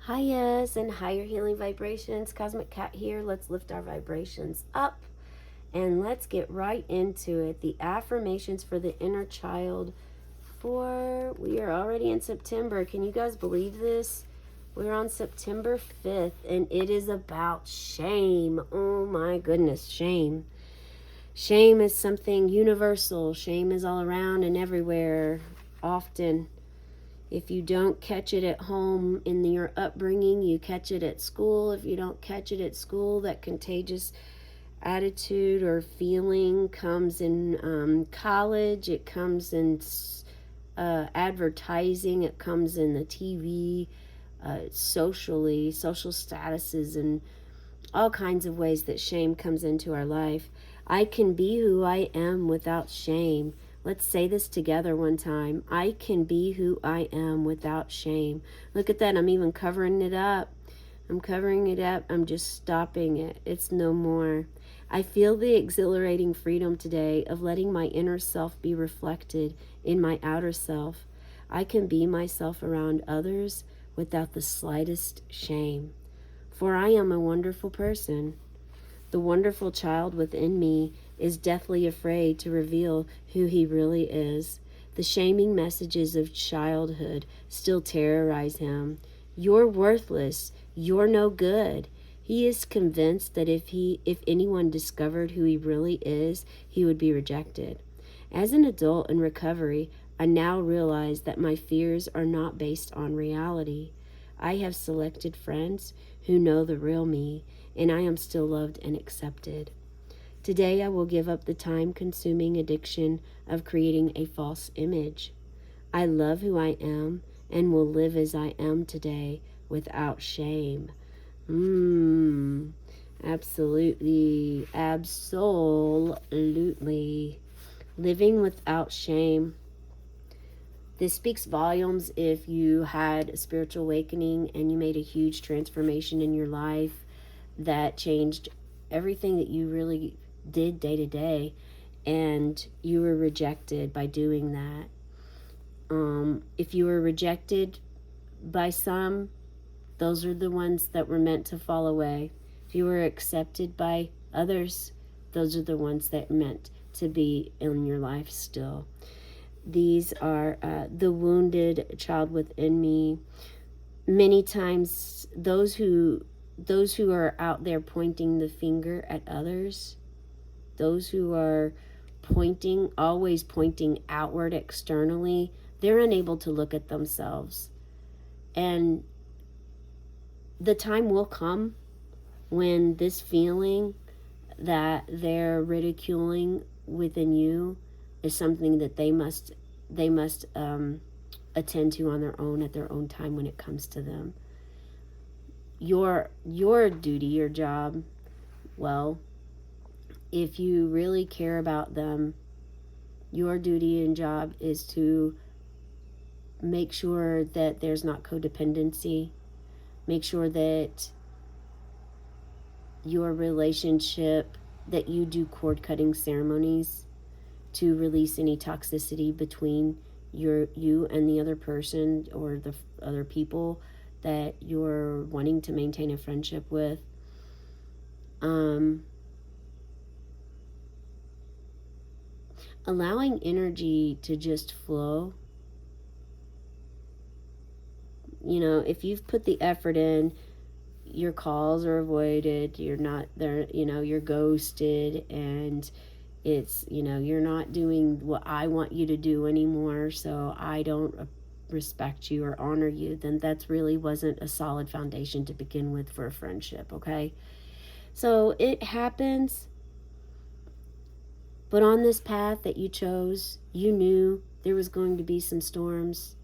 Highas and higher healing vibrations. Cosmic Cat here. Let's lift our vibrations up and let's get right into it. The affirmations for the inner child we are already in September. Can you guys believe this? We're on September 5th and it is about shame. Oh my goodness, shame. Shame is something universal. Shame is all around and everywhere, often. If you don't catch it at home in your upbringing, you catch it at school. If you don't catch it at school, that contagious attitude or feeling comes in college. It comes in advertising. It comes in the TV, socially, social statuses, and all kinds of ways that shame comes into our life. I can be who I am without shame. Let's say this together one time. I can be who I am without shame. Look at that. I'm even covering it up. I'm covering it up. I'm just stopping it. It's no more. I feel the exhilarating freedom today of letting my inner self be reflected in my outer self. I can be myself around others without the slightest shame. For I am a wonderful person. The wonderful child within me is deathly afraid to reveal who he really is. The shaming messages of childhood still terrorize him. You're worthless. You're no good. He is convinced that if anyone discovered who he really is, he would be rejected. As an adult in recovery, I now realize that my fears are not based on reality. I have selected friends who know the real me, and I am still loved and accepted. Today I will give up the time-consuming addiction of creating a false image. I love who I am and will live as I am today without shame. Absolutely, absolutely. Living without shame. This speaks volumes if you had a spiritual awakening and you made a huge transformation in your life that changed everything that you really did day to day, and you were rejected by doing that. If you were rejected by some, those are the ones that were meant to fall away. If you were accepted by others, those are the ones that are meant to be in your life still. These are the wounded child within me. Many times, those who are out there pointing the finger at others, those who are always pointing outward externally, they're unable to look at themselves. And the time will come when this feeling that they're ridiculing within you is something that they must attend to on their own at their own time when it comes to them. Your duty, your job, well, if you really care about them, your duty and job is to make sure that there's not codependency. Make sure that your relationship, that you do cord cutting ceremonies to release any toxicity between you and the other person or the other people that you're wanting to maintain a friendship with. Allowing energy to just flow. If you've put the effort in, your calls are avoided, you're not there, you're ghosted, and it's, you're not doing what I want you to do anymore, so I don't respect you or honor you, then that's really wasn't a solid foundation to begin with for a friendship, okay? So it happens, but on this path that you chose, you knew there was going to be some storms.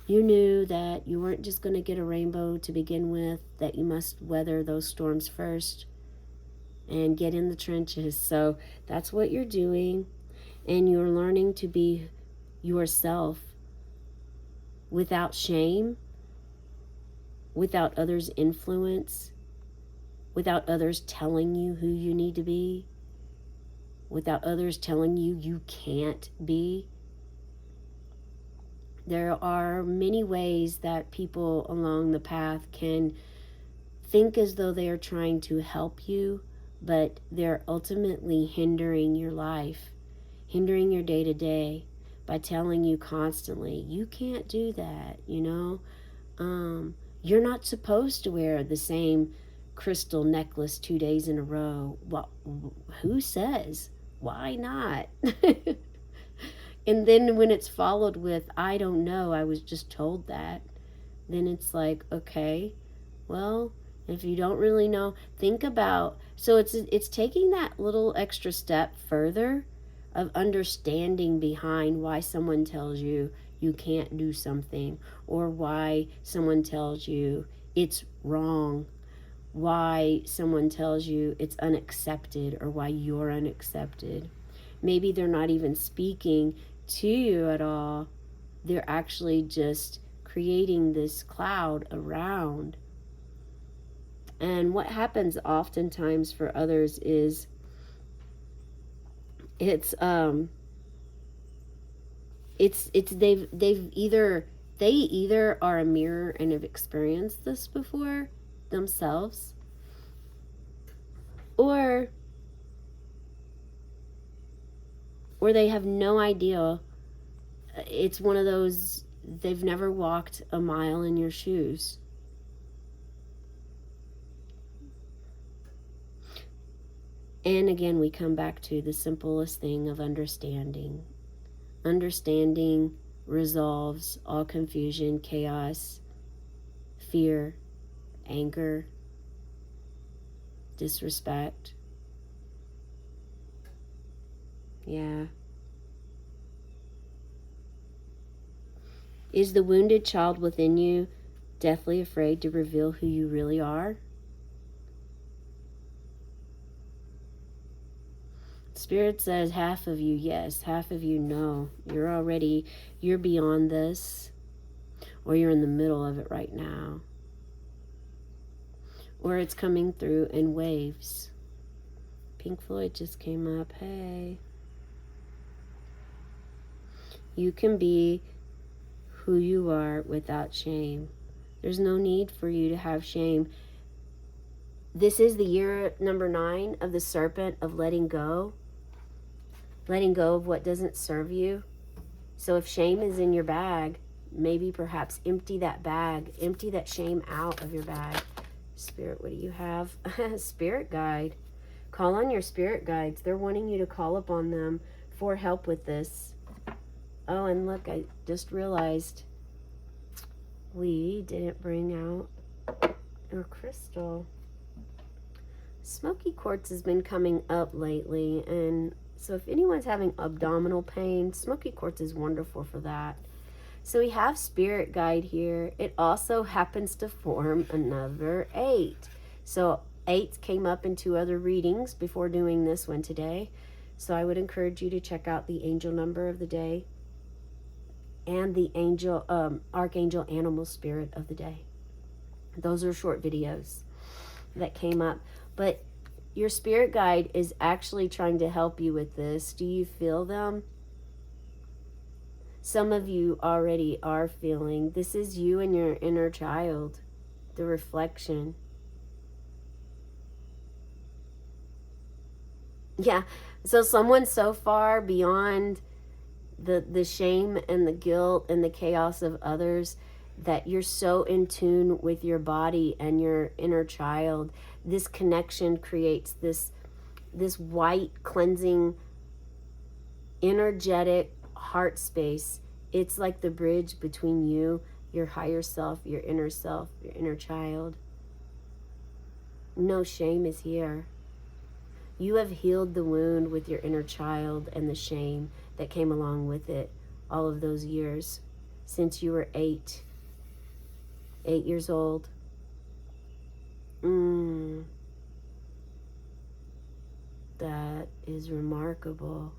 You knew that you weren't just going to get a rainbow to begin with, that you must weather those storms first and get in the trenches. So that's what you're doing, and you're learning to be yourself without shame, without others' influence, without others telling you who you need to be, without others telling you you can't be. There are many ways that people along the path can think as though they are trying to help you, but they're ultimately hindering your life, hindering your day to day by telling you constantly, you can't do that, you're not supposed to wear the same crystal necklace 2 days in a row. Well, who says? Why not? And then when it's followed with, I don't know, I was just told that, then it's like, okay, well, if you don't really know, think about, so it's taking that little extra step further of understanding behind why someone tells you you can't do something, or why someone tells you it's wrong, why someone tells you it's unaccepted, or why you're unaccepted. Maybe they're not even speaking to you at all. They're actually just creating this cloud around. And what happens oftentimes for others is it's they either are a mirror and have experienced this before themselves, or they have no idea. It's one of those, they've never walked a mile in your shoes. And again, we come back to the simplest thing of understanding. Understanding resolves all confusion, chaos, fear, anger, disrespect. Yeah. Is the wounded child within you deathly afraid to reveal who you really are? Spirit says half of you yes, half of you no. You're beyond this, or you're in the middle of it right now, or it's coming through in waves. Pink Floyd just came up. Hey. You can be who you are without shame. There's no need for you to have shame. This is the year number 9 of the serpent, of letting go. Letting go of what doesn't serve you. So if shame is in your bag, maybe perhaps empty that bag. Empty that shame out of your bag. Spirit, what do you have? Spirit guide. Call on your spirit guides. They're wanting you to call upon them for help with this. Oh, and look, I just realized we didn't bring out our crystal. Smoky quartz has been coming up lately, and so if anyone's having abdominal pain, smoky quartz is wonderful for that. So we have spirit guide here. It also happens to form another 8. So 8 came up in 2 other readings before doing this one today. So I would encourage you to check out the angel number of the day and the archangel animal spirit of the day. Those are short videos that came up. But your spirit guide is actually trying to help you with this. Do you feel them? Some of you already are feeling. This is you and your inner child, the reflection. Yeah, so someone so far beyond the shame and the guilt and the chaos of others that you're so in tune with your body and your inner child. This connection creates this white, cleansing, energetic heart space. It's like the bridge between you, your higher self, your inner child. No shame is here. You have healed the wound with your inner child and the shame that came along with it all of those years since you were 8 years old. That is remarkable.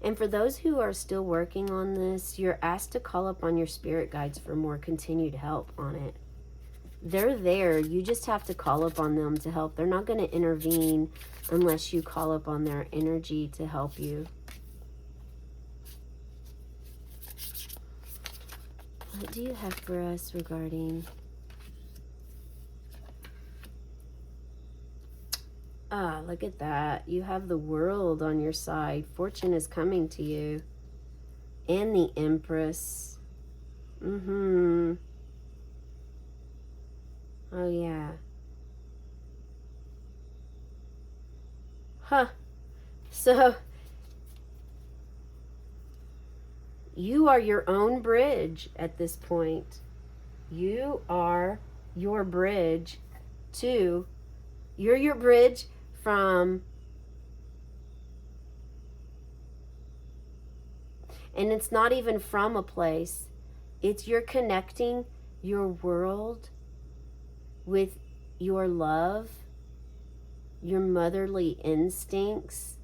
And for those who are still working on this, you're asked to call up on your spirit guides for more continued help on it. They're there. You just have to call upon them to help. They're not going to intervene unless you call upon their energy to help you. What do you have for us regarding... Ah, look at that. You have the World on your side. Fortune is coming to you. And the Empress. Oh, yeah. Huh. So, you are your own bridge at this point. You are your bridge to... You're your bridge from... And it's not even from a place. It's you're connecting your world with your love, your motherly instincts.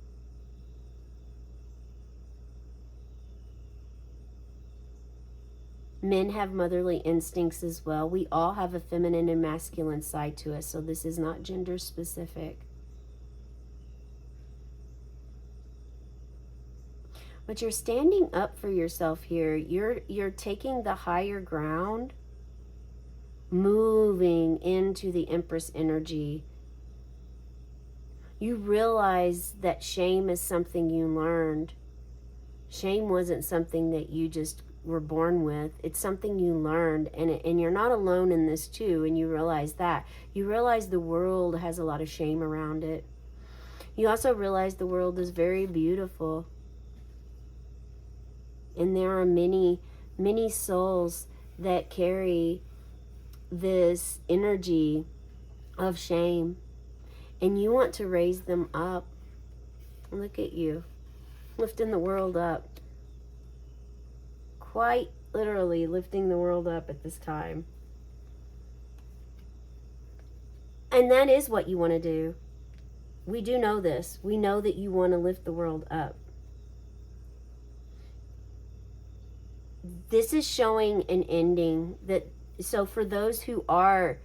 Men have motherly instincts as well. We all have a feminine and masculine side to us, so this is not gender specific. But you're standing up for yourself here. You're taking the higher ground, moving into the Empress energy. You realize that shame is something you learned. Shame wasn't something that you just were born with. It's something you learned, and you're not alone in this too, and you realize that. You realize the world has a lot of shame around it. You also realize the world is very beautiful. And there are many, many souls that carry this energy of shame. And you want to raise them up. Look at you, lifting the world up. Quite literally lifting the world up at this time. And that is what you want to do. We do know this. We know that you want to lift the world up. This is showing an ending that, so for those who are,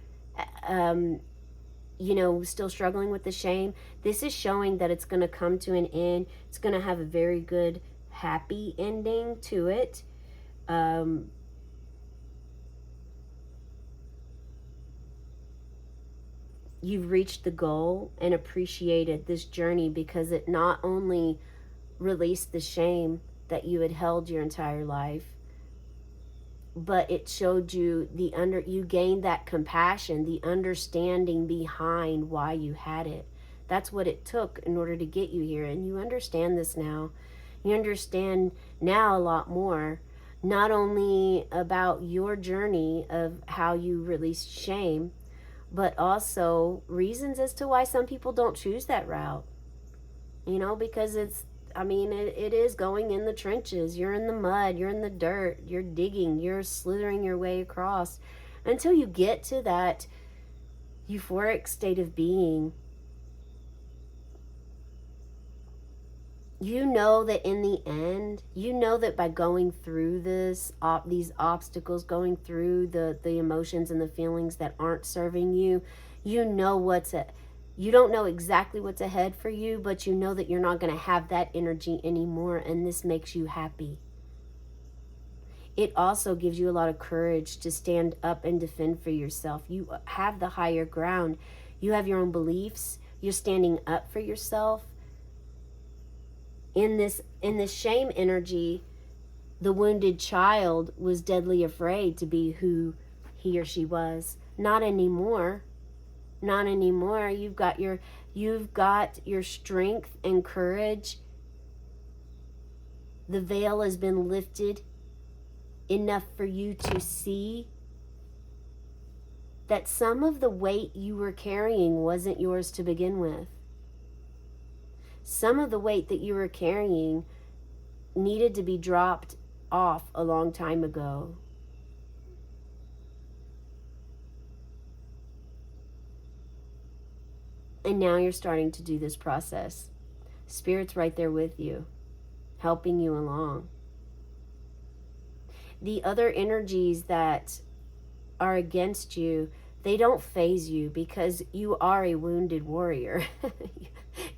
still struggling with the shame, this is showing that it's going to come to an end. It's going to have a very good, happy ending to it. You've reached the goal and appreciated this journey because it not only released the shame that you had held your entire life, but it showed you you gained that compassion, the understanding behind why you had it. That's what it took in order to get you here. And you understand this now. You understand now a lot more, not only about your journey of how you released shame, but also reasons as to why some people don't choose that route. Because it is going in the trenches. You're in the mud, you're in the dirt, you're digging, you're slithering your way across until you get to that euphoric state of being. You know that in the end, you know that by going through these obstacles, going through the emotions and the feelings that aren't serving you, you don't know exactly what's ahead for you, but you know that you're not going to have that energy anymore, and this makes you happy. It also gives you a lot of courage to stand up and defend for yourself. You have the higher ground. You have your own beliefs. You're standing up for yourself. In this shame energy, the wounded child was deadly afraid to be who he or she was. Not anymore. Not anymore. You've got your strength and courage. The veil has been lifted enough for you to see that some of the weight you were carrying wasn't yours to begin with. Some of the weight that you were carrying needed to be dropped off a long time ago. And now you're starting to do this process. Spirit's right there with you, helping you along. The other energies that are against you, They don't faze you because you are a wounded warrior.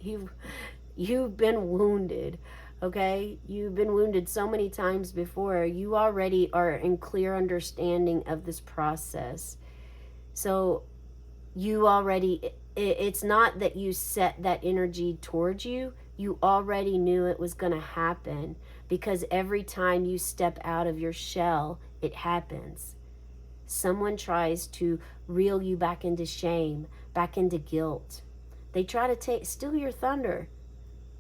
you you've been wounded. Okay? You've been wounded so many times before. You already are in clear understanding of this process. So you already, it's not that you set that energy towards you. You already knew it was going to happen, because every time you step out of your shell, it happens. Someone tries to reel you back into shame, back into guilt. They try to steal your thunder,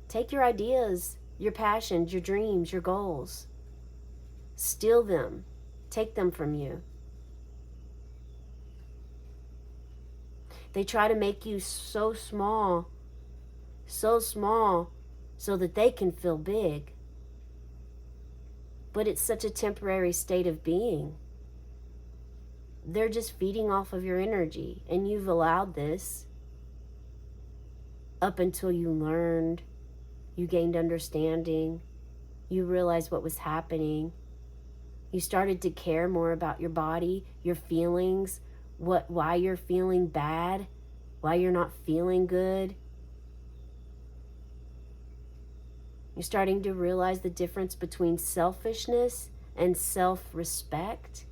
take your ideas, your passions, your dreams, your goals. Steal them, take them from you. They try to make you so small, so that they can feel big. But it's such a temporary state of being. They're just feeding off of your energy, and you've allowed this up until you learned, you gained understanding, you realized what was happening. You started to care more about your body, your feelings, why you're feeling bad, why you're not feeling good. You're starting to realize the difference between selfishness and self-respect.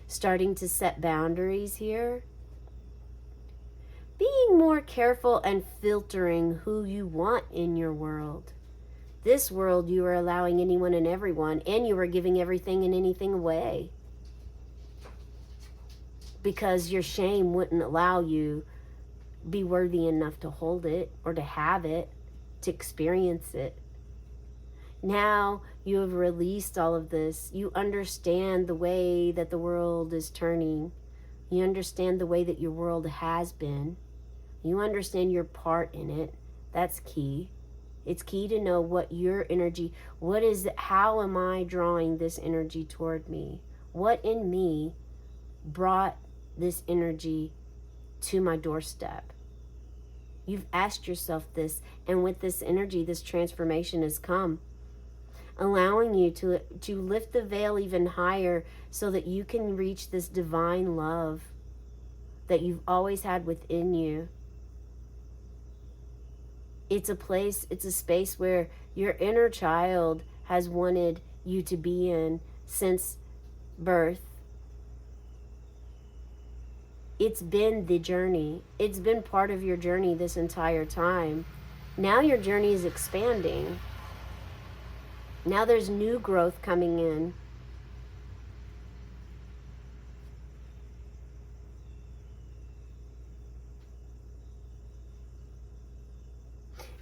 Starting to set boundaries here. Being more careful and filtering who you want in your world. This world, you are allowing anyone and everyone, and you are giving everything and anything away. Because your shame wouldn't allow you be worthy enough to hold it, or to have it, to experience it. Now you have released all of this. You understand the way that the world is turning. You understand the way that your world has been. You understand your part in it. That's key. It's key to know what your energy, how am I drawing this energy toward me? What in me brought this energy to my doorstep? You've asked yourself this, and with this energy, this transformation has come, allowing you to lift the veil even higher so that you can reach this divine love that you've always had within you. It's a space where your inner child has wanted you to be in since birth. It's been the journey. It's been part of your journey this entire time. Now your journey is expanding. Now there's new growth coming in.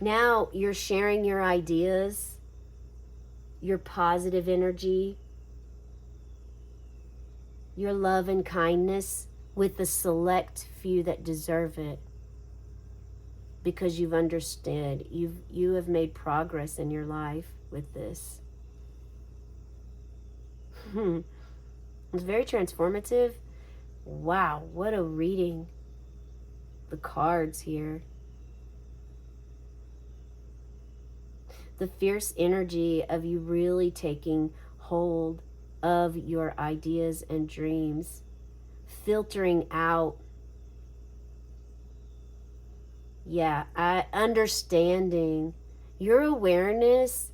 Now you're sharing your ideas, your positive energy, your love and kindness with the select few that deserve it. Because you've understood, you have made progress in your life with this. It's very transformative. Wow, what a reading. The cards here. The fierce energy of you really taking hold of your ideas and dreams, filtering out, understanding your awareness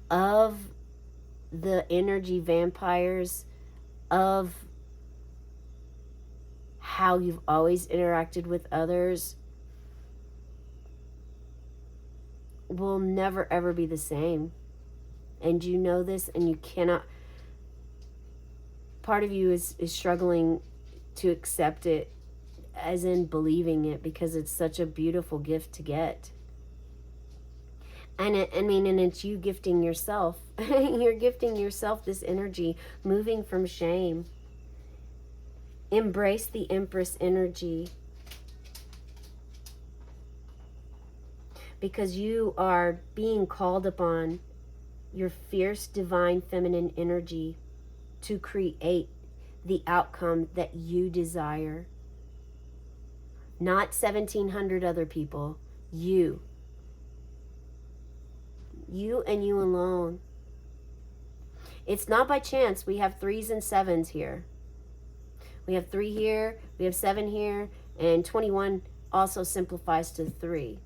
of the energy vampires, of how you've always interacted with others, will never ever be the same. And you know this, and you cannot, part of you is struggling to accept it, as in believing it, because it's such a beautiful gift to get. And it's you gifting yourself. You're gifting yourself this energy, moving from shame. Embrace the Empress energy. Because you are being called upon, your fierce divine feminine energy, to create the outcome that you desire. Not 1,700 other people. You. You and you alone. It's not by chance we have 3s and 7s here. We have 3 here, we have 7 here, and 21 also simplifies to 3.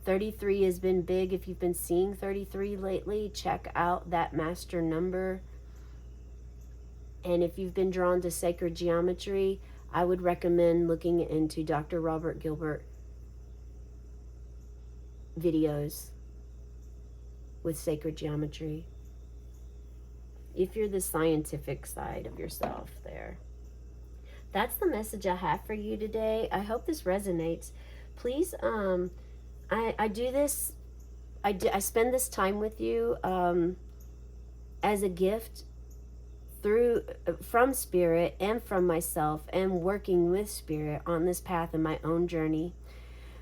33 has been big. If you've been seeing 33 lately, check out that master number. And if you've been drawn to sacred geometry, I would recommend looking into Dr. Robert Gilbert videos with sacred geometry. If you're the scientific side of yourself there. That's the message I have for you today. I hope this resonates. Please, I do this, I spend this time with you as a gift from Spirit and from myself, and working with Spirit on this path in my own journey.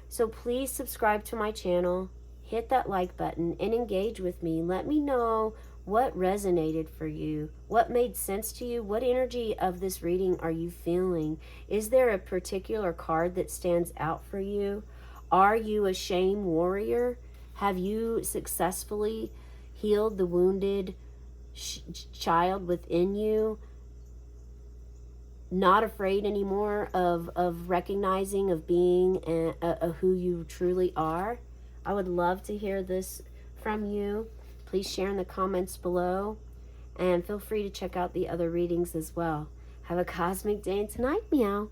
So please subscribe to my channel, hit that like button, and engage with me. Let me know what resonated for you, what made sense to you, what energy of this reading are you feeling? Is there a particular card that stands out for you? Are you a shame warrior? Have you successfully healed the wounded child within you? Not afraid anymore of recognizing, of being who you truly are? I would love to hear this from you. Please share in the comments below, and feel free to check out the other readings as well. Have a cosmic day and tonight, meow.